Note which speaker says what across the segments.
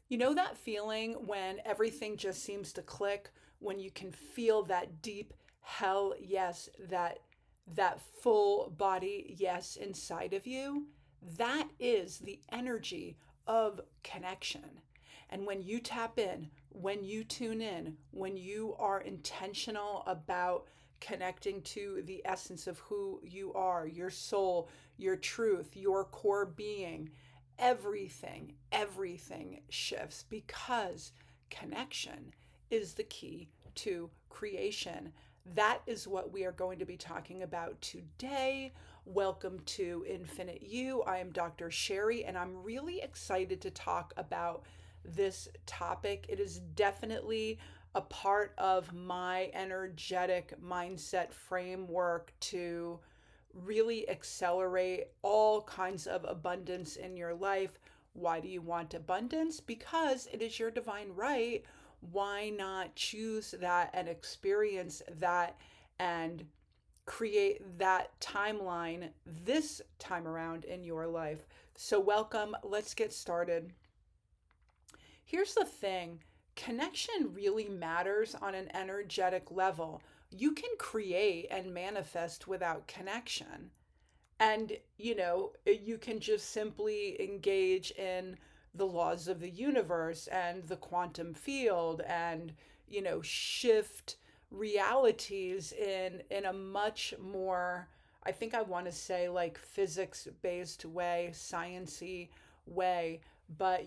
Speaker 1: You know that feeling when everything just seems to click, when you can feel that deep hell yes, that full body yes inside of you? That is the energy of connection. And when you tap in, when you tune in, when you are intentional about connecting to the essence of who you are, your soul, your truth, your core being, everything shifts because connection is the key to creation. That is what we are going to be talking about today. Welcome to Infinite You. I am Dr. Sherry, and I'm really excited to talk about this topic. It is definitely a part of my energetic mindset framework to really accelerate all kinds of abundance in your life. Why do you want abundance? Because it is your divine right. Why not choose that and experience that and create that timeline this time around in your life? So, welcome. Let's get started. Here's the thing, connection really matters on an energetic level. You can create and manifest without connection. And, you can just simply engage in the laws of the universe and the quantum field and, shift realities in a much more, I think I want to say like physics based way, sciency way. But,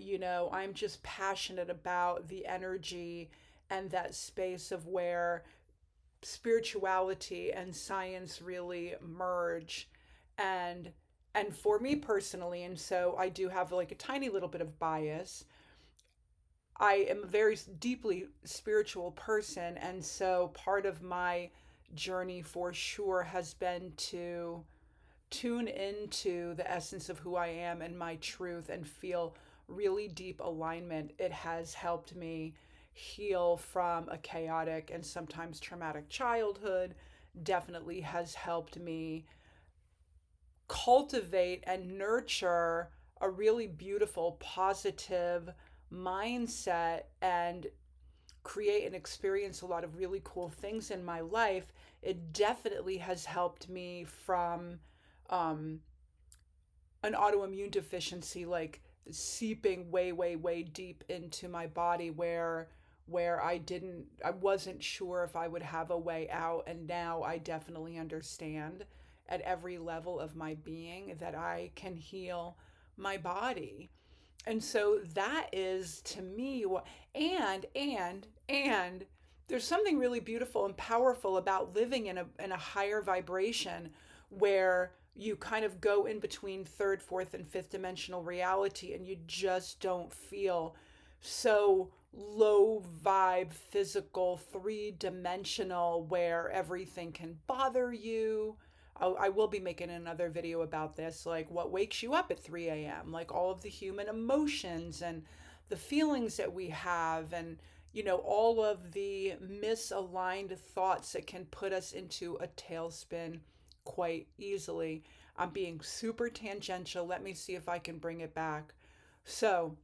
Speaker 1: I'm just passionate about the energy and that space of where spirituality and science really merge. And and for me personally, and so I do have like a tiny little bit of bias, I am a very deeply spiritual person, and so part of my journey for sure has been to tune into the essence of who I am and my truth and feel really deep alignment. It has helped me heal from a chaotic and sometimes traumatic childhood, definitely has helped me cultivate and nurture a really beautiful, positive mindset and create and experience a lot of really cool things in my life. It definitely has helped me from um, an autoimmune deficiency, like seeping way deep into my body where I wasn't sure if I would have a way out, and now I definitely understand at every level of my being that I can heal my body. And so that is to me what, and there's something really beautiful and powerful about living in a higher vibration where you kind of go in between third, fourth, and fifth dimensional reality, and you just don't feel so low vibe, physical, three dimensional, where everything can bother you. I will be making another video about this, like what wakes you up at 3 a.m., like all of the human emotions and the feelings that we have, and all of the misaligned thoughts that can put us into a tailspin quite easily. I'm being super tangential. Let me see if I can bring it back. So,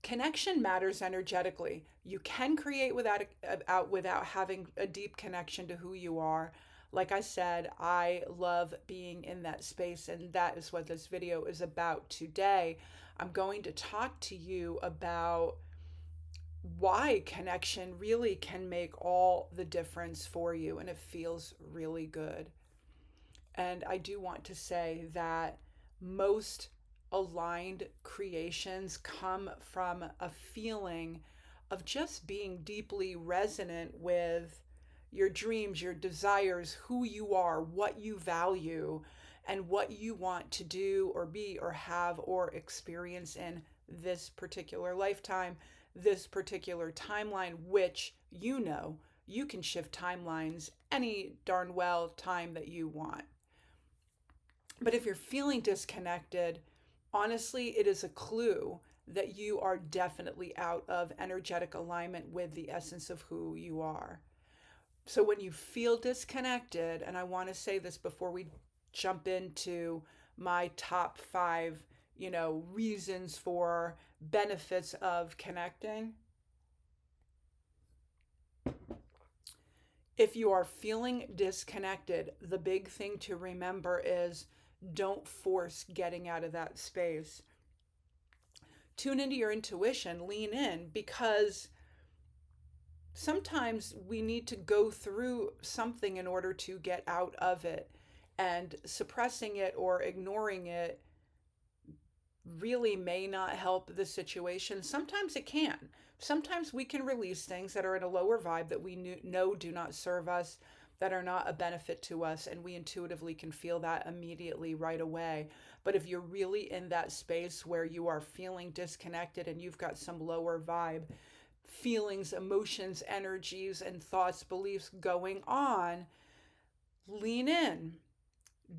Speaker 1: connection matters energetically. You can create without having a deep connection to who you are. Like I said, I love being in that space, and that is what this video is about today. I'm going to talk to you about why connection really can make all the difference for you, and it feels really good. And I do want to say that most aligned creations come from a feeling of just being deeply resonant with your dreams, your desires, who you are, what you value, and what you want to do or be or have or experience in this particular lifetime, this particular timeline, which you can shift timelines any darn well time that you want. But if you're feeling disconnected, honestly, it is a clue that you are definitely out of energetic alignment with the essence of who you are. So when you feel disconnected, and I want to say this before we jump into my top five, reasons for benefits of connecting. If you are feeling disconnected, the big thing to remember is don't force getting out of that space. Tune into your intuition, lean in, because sometimes we need to go through something in order to get out of it. And suppressing it or ignoring it really may not help the situation. Sometimes it can. Sometimes we can release things that are in a lower vibe that we know do not serve us, that are not a benefit to us, and we intuitively can feel that immediately right away. But if you're really in that space where you are feeling disconnected and you've got some lower vibe feelings, emotions, energies, and thoughts, beliefs going on, lean in.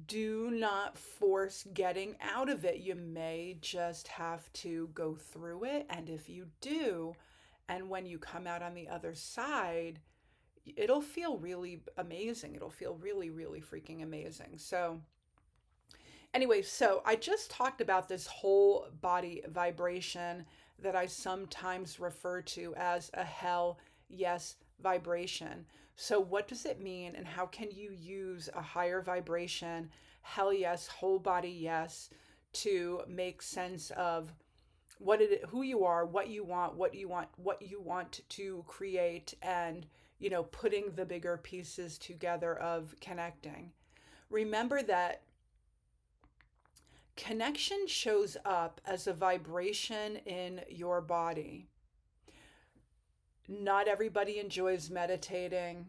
Speaker 1: Do not force getting out of it. You may just have to go through it. And if you do, and when you come out on the other side, it'll feel really amazing. It'll feel really, really freaking amazing. So, anyway, so I just talked about this whole body vibration that I sometimes refer to as a hell yes vibration. So, what does it mean, and how can you use a higher vibration, hell yes, whole body yes, to make sense of who you are, what you want to create, and putting the bigger pieces together of connecting. Remember that connection shows up as a vibration in your body. Not everybody enjoys meditating.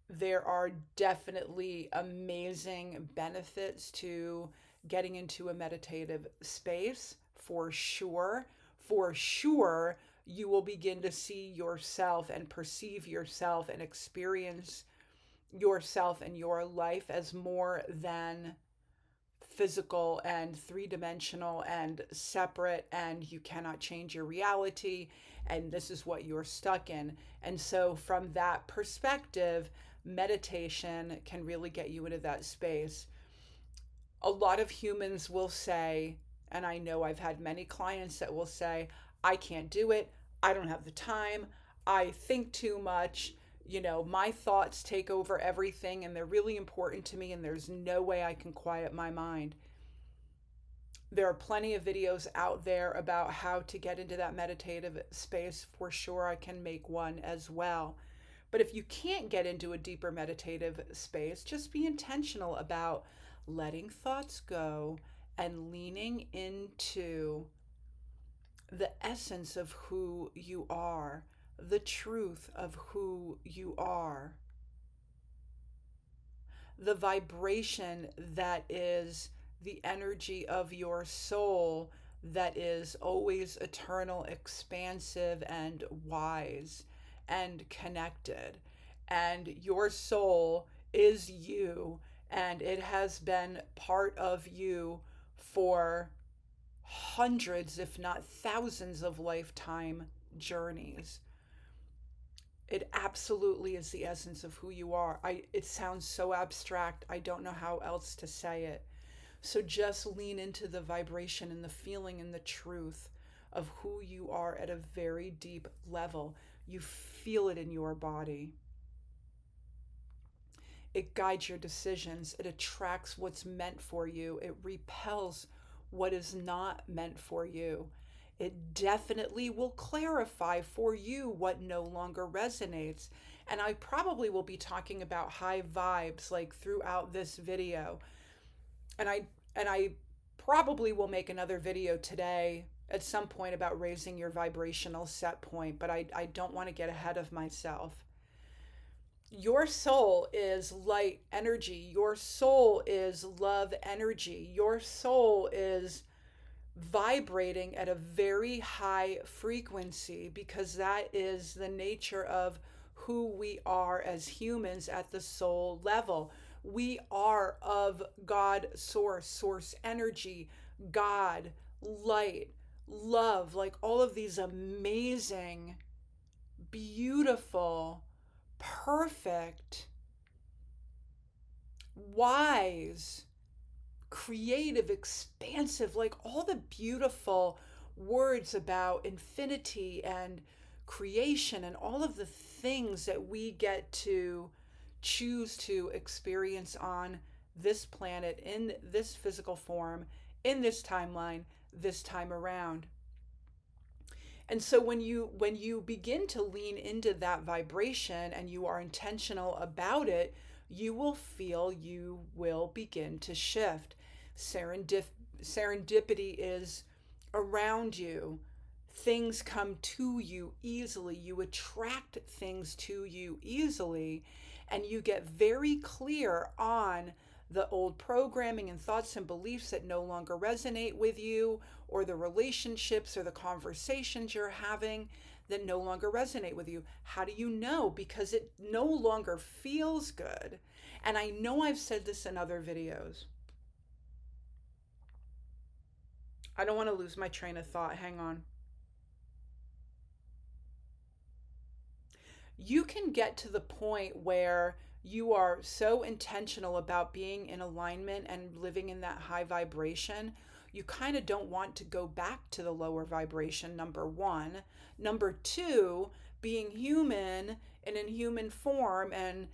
Speaker 1: There are definitely amazing benefits to getting into a meditative space, for sure. For sure, you will begin to see yourself and perceive yourself and experience yourself and your life as more than physical and three-dimensional and separate, and you cannot change your reality, and this is what you're stuck in. And so from that perspective, meditation can really get you into that space. A lot of humans will say, and I know I've had many clients that will say, I can't do it, I don't have the time, I think too much, my thoughts take over everything and they're really important to me, and there's no way I can quiet my mind. There are plenty of videos out there about how to get into that meditative space. For sure, I can make one as well. But if you can't get into a deeper meditative space, just be intentional about letting thoughts go and leaning into the essence of who you are, the truth of who you are, the vibration that is the energy of your soul, that is always eternal, expansive, and wise and connected. And your soul is you, and it has been part of you for hundreds, if not thousands, of lifetime journeys. It absolutely is the essence of who you are. It sounds so abstract. I don't know how else to say it. So just lean into the vibration and the feeling and the truth of who you are at a very deep level. You feel it in your body. It guides your decisions. It attracts what's meant for you. It repels what is not meant for you. It definitely will clarify for you what no longer resonates. And I probably will be talking about high vibes like throughout this video. And I probably will make another video today at some point about raising your vibrational set point, but I don't want to get ahead of myself. Your soul is light energy. Your soul is love energy. Your soul is vibrating at a very high frequency, because that is the nature of who we are as humans at the soul level. We are of God source, source energy, God, light, love, like all of these amazing, beautiful, perfect, wise, creative, expansive, like all the beautiful words about infinity and creation and all of the things that we get to choose to experience on this planet in this physical form, in this timeline, this time around. And so when you begin to lean into that vibration and you are intentional about it, you will feel you will begin to shift. Serendip- Serendipity is around you. Things come to you easily. You attract things to you easily, and you get very clear on the old programming and thoughts and beliefs that no longer resonate with you, or the relationships or the conversations you're having that no longer resonate with you. How do you know? Because it no longer feels good. And I know I've said this in other videos. I don't want to lose my train of thought. Hang on. You can get to the point where you are so intentional about being in alignment and living in that high vibration, you kind of don't want to go back to the lower vibration, number one. Number two, being human and in human form, and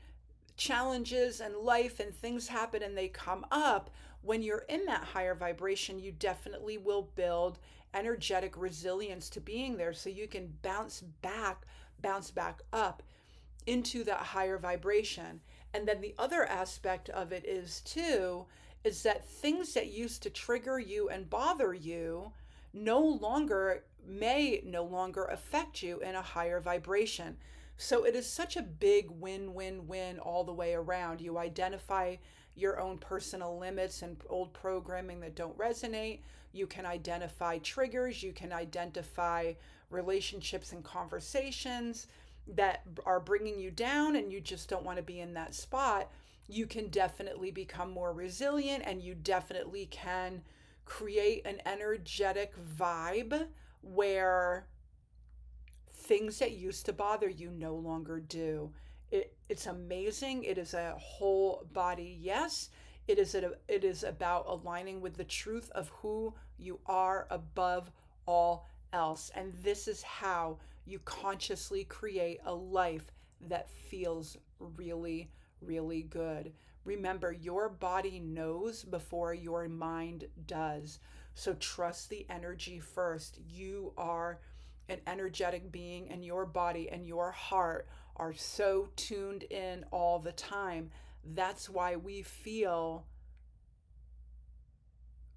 Speaker 1: challenges and life and things happen and they come up. When you're in that higher vibration, you definitely will build energetic resilience to being there so you can bounce back up into that higher vibration. And then the other aspect of it is too is that things that used to trigger you and bother you no longer may no longer affect you in a higher vibration. So it is such a big win-win-win all the way around. You identify your own personal limits and old programming that don't resonate. You can identify triggers. You can identify relationships and conversations that are bringing you down and you just don't want to be in that spot. You can definitely become more resilient, and you definitely can create an energetic vibe where things that used to bother you no longer do. It's amazing. It is a whole body yes. It is about aligning with the truth of who you are above all else. And this is how you consciously create a life that feels really, really good. Remember, your body knows before your mind does. So trust the energy first. You are an energetic being, and your body and your heart are so tuned in all the time. That's why we feel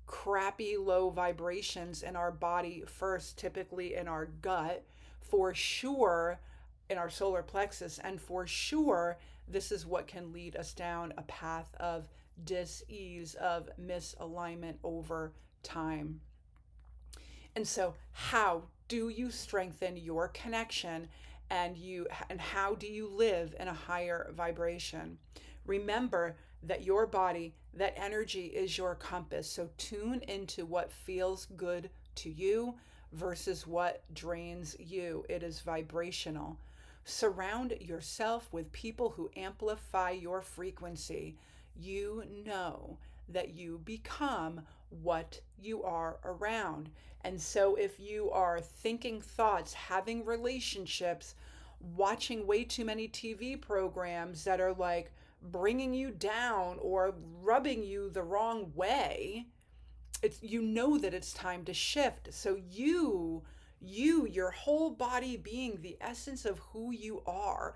Speaker 1: crappy low vibrations in our body first, typically in our gut, for sure, in our solar plexus, and for sure, this is what can lead us down a path of dis-ease, of misalignment over time. And so, how do you strengthen your connection, and how do you live in a higher vibration? Remember that your body, that energy is your compass. So tune into what feels good to you versus what drains you. It is vibrational. Surround yourself with people who amplify your frequency. You know that you become what you are around. And so, if you are thinking thoughts, having relationships, watching way too many TV programs that are like bringing you down or rubbing you the wrong way, it's, you know that it's time to shift. So your whole body being the essence of who you are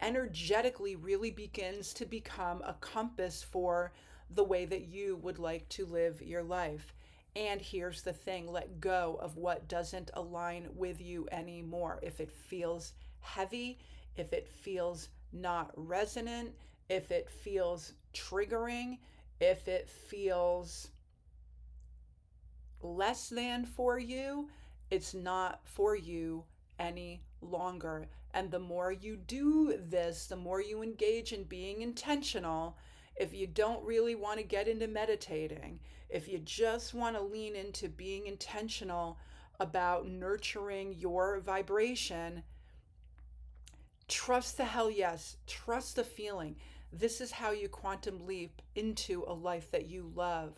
Speaker 1: energetically really begins to become a compass for the way that you would like to live your life. And here's the thing, let go of what doesn't align with you anymore. If it feels heavy, if it feels not resonant, if it feels triggering, if it feels less than for you, it's not for you any longer. And the more you do this, the more you engage in being intentional. If you don't really want to get into meditating, if you just want to lean into being intentional about nurturing your vibration, trust the hell yes, trust the feeling. This is how you quantum leap into a life that you love.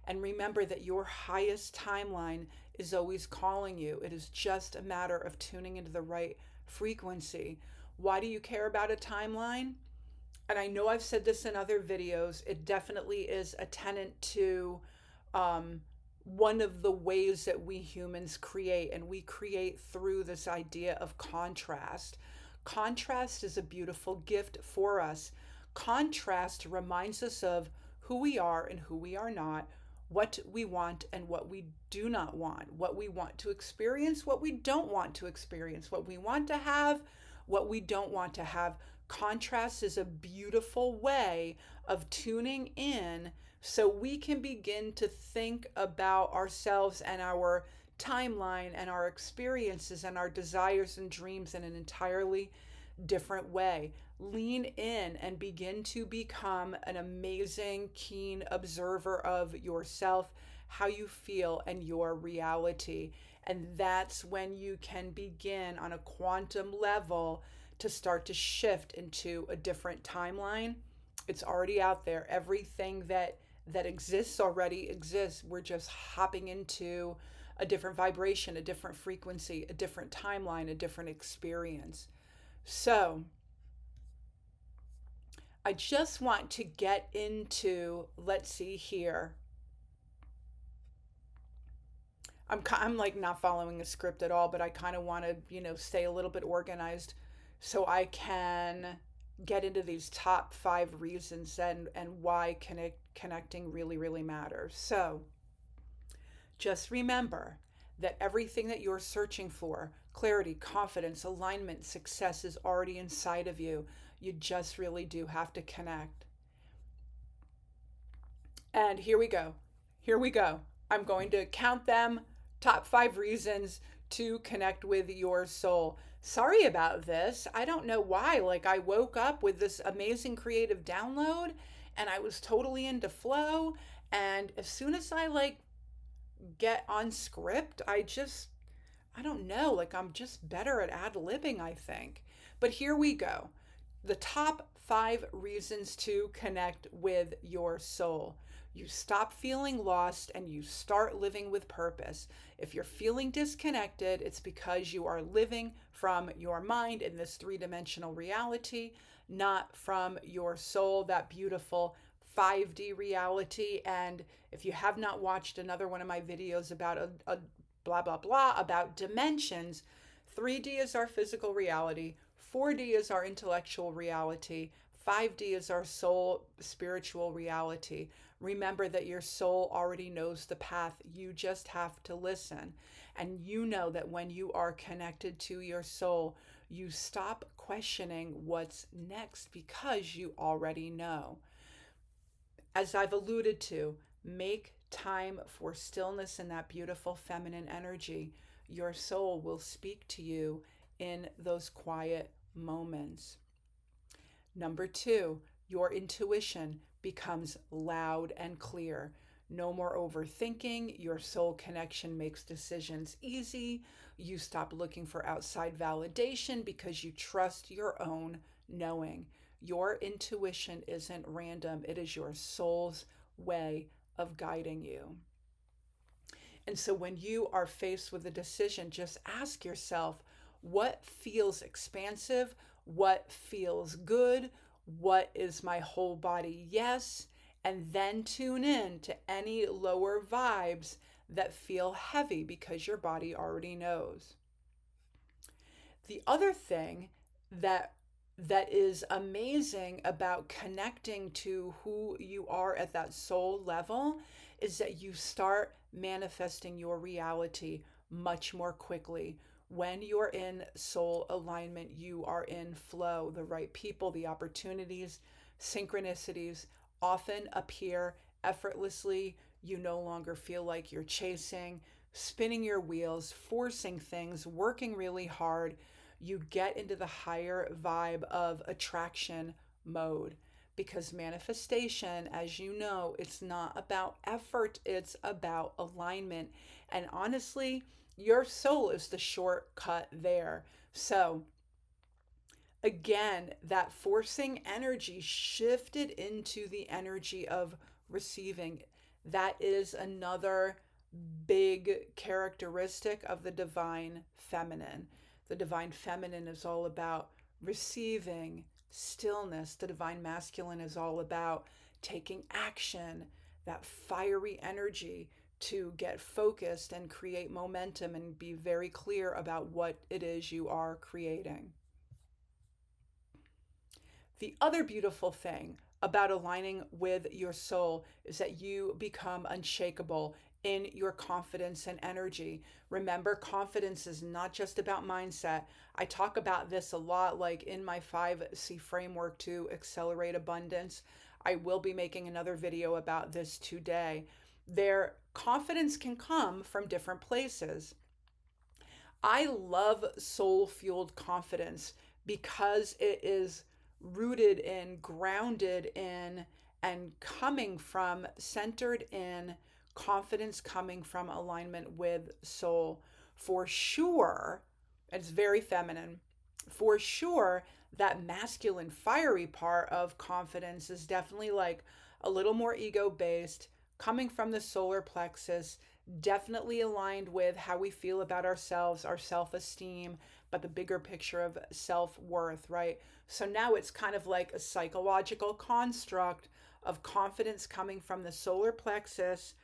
Speaker 1: And remember that your highest timeline is always calling you. It is just a matter of tuning into the right frequency. Why do you care about a timeline? And I know I've said this in other videos, it definitely is a tenet to um, one of the ways that we humans create, and we create through this idea of contrast. Contrast is a beautiful gift for us. Contrast reminds us of who we are and who we are not, what we want and what we do not want, what we want to experience, what we don't want to experience, what we want to have, what we don't want to have. Contrast is a beautiful way of tuning in so we can begin to think about ourselves and our timeline and our experiences and our desires and dreams in an entirely different way. Lean in and begin to become an amazing, keen observer of yourself, how you feel, and your reality. And that's when you can begin on a quantum level to start to shift into a different timeline. It's already out there. Everything that exists already exists. We're just hopping into a different vibration, a different frequency, a different timeline, a different experience. So, I just want to get into, let's see here. I'm like not following a script at all, but I kind of want to, stay a little bit organized so I can get into these top 5 reasons and why connecting really, really matters. So just remember that everything that you're searching for, clarity, confidence, alignment, success, is already inside of you. You just really do have to connect. And here we go. Here we go. I'm going to count them. Top 5 reasons to connect with your soul. Sorry about this. I don't know why. Like, I woke up with this amazing creative download and I was totally into flow. And as soon as I get on script, I don't know, like I'm just better at ad-libbing, I think. But here we go. The top 5 reasons to connect with your soul. You stop feeling lost and you start living with purpose. If you're feeling disconnected, it's because you are living from your mind in this 3-dimensional reality, not from your soul, that beautiful 5D reality. And if you have not watched another one of my videos about a blah, blah, blah about dimensions, 3D is our physical reality, 4D is our intellectual reality, 5D is our soul spiritual reality. Remember that your soul already knows the path. You just have to listen. And you know that when you are connected to your soul, you stop questioning what's next because you already know. As I've alluded to, make time for stillness and that beautiful feminine energy. Your soul will speak to you in those quiet moments. Number 2, your intuition becomes loud and clear. No more overthinking. Your soul connection makes decisions easy. You stop looking for outside validation because you trust your own knowing. Your intuition isn't random, it is your soul's way of guiding you. And so when you are faced with a decision, just ask yourself, what feels expansive? What feels good? What is my whole body yes? And then tune in to any lower vibes that feel heavy because your body already knows. The other thing that that is amazing about connecting to who you are at that soul level is that you start manifesting your reality much more quickly. When you're in soul alignment, you are in flow. The right people, the opportunities, synchronicities often appear effortlessly. You no longer feel like you're chasing, spinning your wheels, forcing things, working really hard. You get into the higher vibe of attraction mode because manifestation, as you know, it's not about effort, it's about alignment. And honestly, your soul is the shortcut there. So, again, that forcing energy shifted into the energy of receiving. That is another big characteristic of the divine feminine. The divine feminine is all about receiving, stillness. The divine masculine is all about taking action, that fiery energy to get focused and create momentum and be very clear about what it is you are creating. The other beautiful thing about aligning with your soul is that you become unshakable in your confidence and energy. Remember, confidence is not just about mindset. I talk about this a lot, like in my 5C framework to accelerate abundance. I will be making another video about this today. Their confidence can come from different places. I love soul fueled confidence because it is rooted in, grounded in, and coming from, centered in confidence coming from alignment with soul. For sure, it's very feminine. For sure, that masculine, fiery part of confidence is definitely like a little more ego based, coming from the solar plexus, definitely aligned with how we feel about ourselves, our self esteem, but the bigger picture of self worth, right? So now it's kind of like a psychological construct of confidence coming from the solar plexus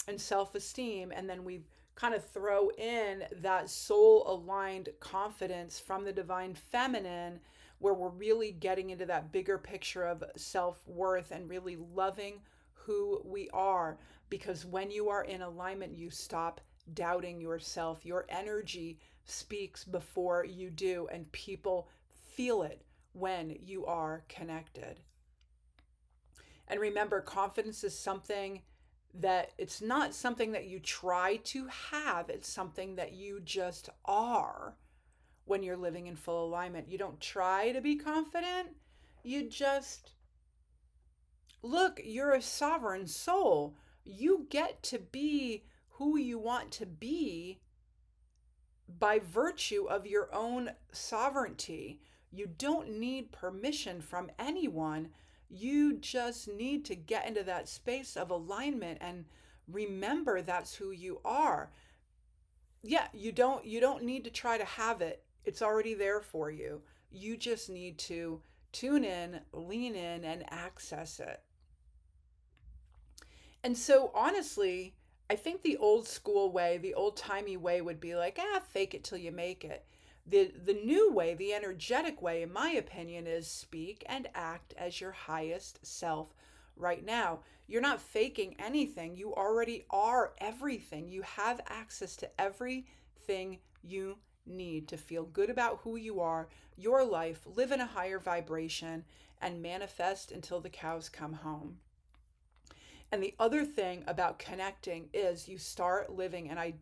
Speaker 1: and self esteem. And then we kind of throw in that soul aligned confidence from the divine feminine, where we're really getting into that bigger picture of self worth and really loving who we are. Because when you are in alignment, you stop doubting yourself. Your energy speaks before you do, and people feel it when you are connected. And remember, confidence is something that it's not something that you try to have, it's something that you just are when you're living in full alignment. You don't try to be confident, you just look, you're a sovereign soul. You get to be who you want to be by virtue of your own sovereignty. You don't need permission from anyone. You just need to get into that space of alignment and remember that's who you are. Yeah, you don't need to try to have it. It's already there for you. You just need to tune in, lean in and access it. And so honestly, I think the old school way, the old timey way would be like, fake it till you make it. The new way, the energetic way, in my opinion, is speak and act as your highest self right now. You're not faking anything. You already are everything. You have access to everything you need to feel good about who you are, your life, live in a higher vibration, and manifest until the cows come home. And the other thing about connecting is you start living, and I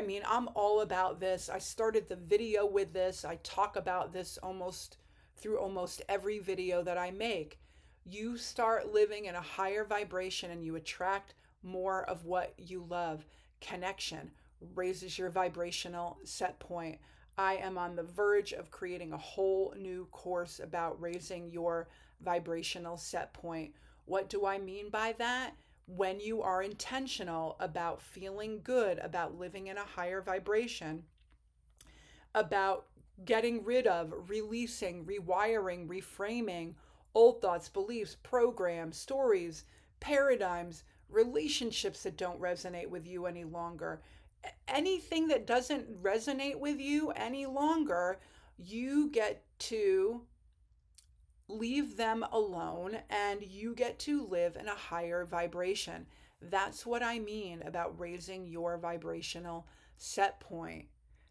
Speaker 1: mean, I'm all about this. I started the video with this. I talk about this almost through almost every video that I make. You start living in a higher vibration and you attract more of what you love. Connection raises your vibrational set point. I am on the verge of creating a whole new course about raising your vibrational set point. What do I mean by that? When you are intentional about feeling good, about living in a higher vibration, about getting rid of, releasing, rewiring, reframing old thoughts, beliefs, programs, stories, paradigms, relationships that don't resonate with you any longer, anything that doesn't resonate with you any longer, you get to leave them alone and you get to live in a higher vibration. That's what I mean about raising your vibrational set point.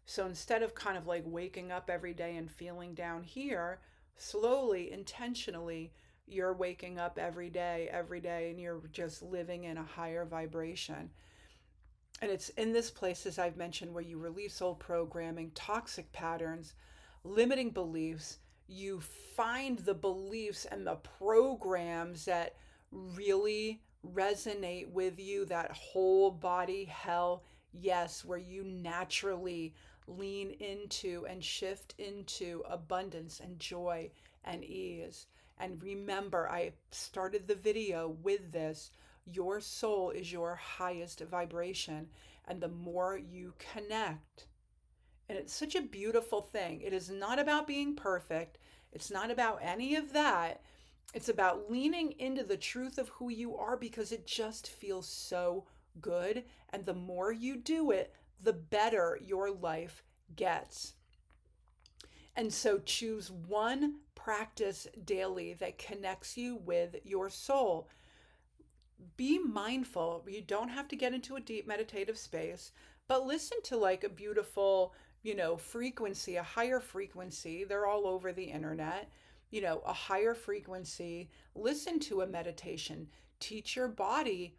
Speaker 1: So instead of kind of like waking up every day and feeling down here, slowly, intentionally, you're waking up every day, and you're just living in a higher vibration. And it's in this place, as I've mentioned, where you release old programming, toxic patterns, limiting beliefs. You find the beliefs and the programs that really resonate with you, that whole body hell yes, where you naturally lean into and shift into abundance and joy and ease. And remember, I started the video with this. Your soul is your highest vibration. And the more you connect, and it's such a beautiful thing. It is not about being perfect. It's not about any of that. It's about leaning into the truth of who you are because it just feels so good. And the more you do it, the better your life gets. And so choose one practice daily that connects you with your soul. Be mindful. You don't have to get into a deep meditative space, but listen to like a beautiful, frequency, a higher frequency. They're all over the internet, a higher frequency. Listen to a meditation. Teach your body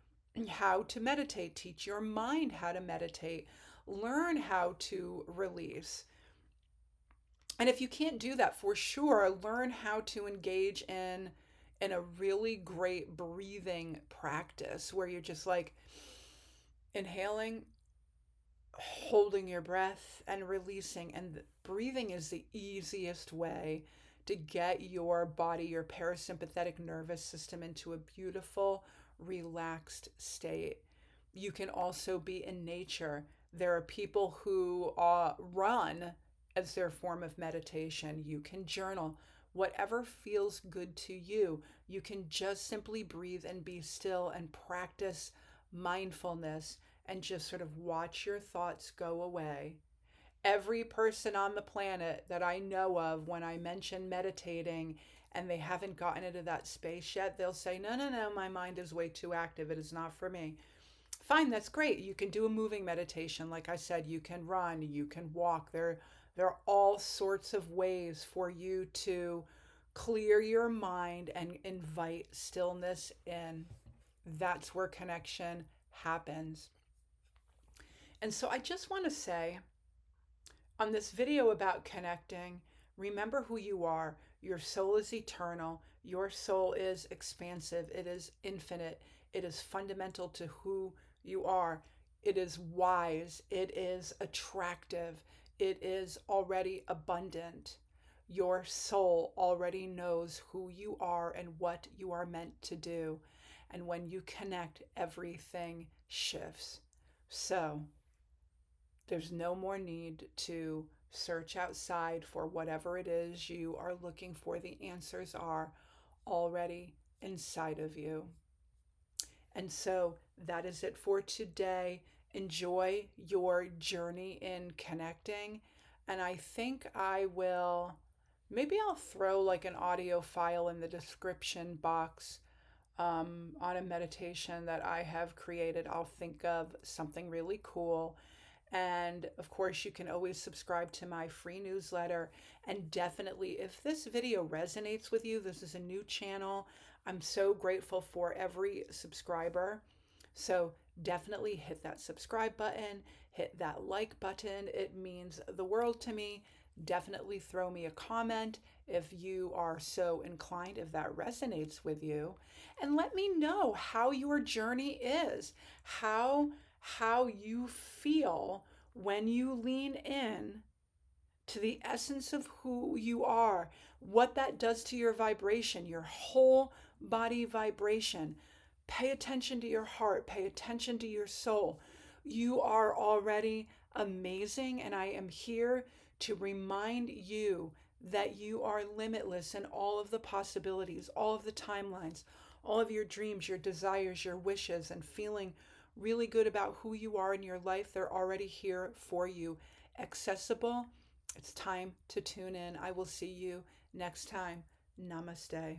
Speaker 1: how to meditate. Teach your mind how to meditate. Learn how to release. And if you can't do that, for sure, learn how to engage in a really great breathing practice where you're just like inhaling, holding your breath, and releasing. And breathing is the easiest way to get your body, your parasympathetic nervous system, into a beautiful, relaxed state. You can also be in nature. There are people who run as their form of meditation. You can journal. Whatever feels good to you. You can just simply breathe and be still and practice mindfulness and just sort of watch your thoughts go away. Every person on the planet that I know of, when I mention meditating and they haven't gotten into that space yet, they'll say, no, no, no, my mind is way too active. It is not for me. Fine, that's great. You can do a moving meditation. Like I said, you can run, you can walk. There are all sorts of ways for you to clear your mind and invite stillness in. That's where connection happens. And so I just want to say on this video about connecting, remember who you are. Your soul is eternal. Your soul is expansive. It is infinite. It is fundamental to who you are. It is wise. It is attractive. It is already abundant. Your soul already knows who you are and what you are meant to do. And when you connect, everything shifts. So, there's no more need to search outside for whatever it is you are looking for. The answers are already inside of you. And so that is it for today. Enjoy your journey in connecting. And I think maybe I'll throw like an audio file in the description box on a meditation that I have created. I'll think of something really cool. And of course, you can always subscribe to my free newsletter. And definitely, if this video resonates with you, this is a new channel. I'm so grateful for every subscriber. So definitely hit that subscribe button, hit that like button. It means the world to me. Definitely throw me a comment if you are so inclined, if that resonates with you. And let me know how your journey is, how you feel when you lean in to the essence of who you are, what that does to your vibration, your whole body vibration. Pay attention to your heart, pay attention to your soul. You are already amazing, and I am here to remind you that you are limitless in all of the possibilities, all of the timelines, all of your dreams, your desires, your wishes, and feeling really good about who you are in your life. They're already here for you, accessible. It's time to tune in. I will see you next time. Namaste.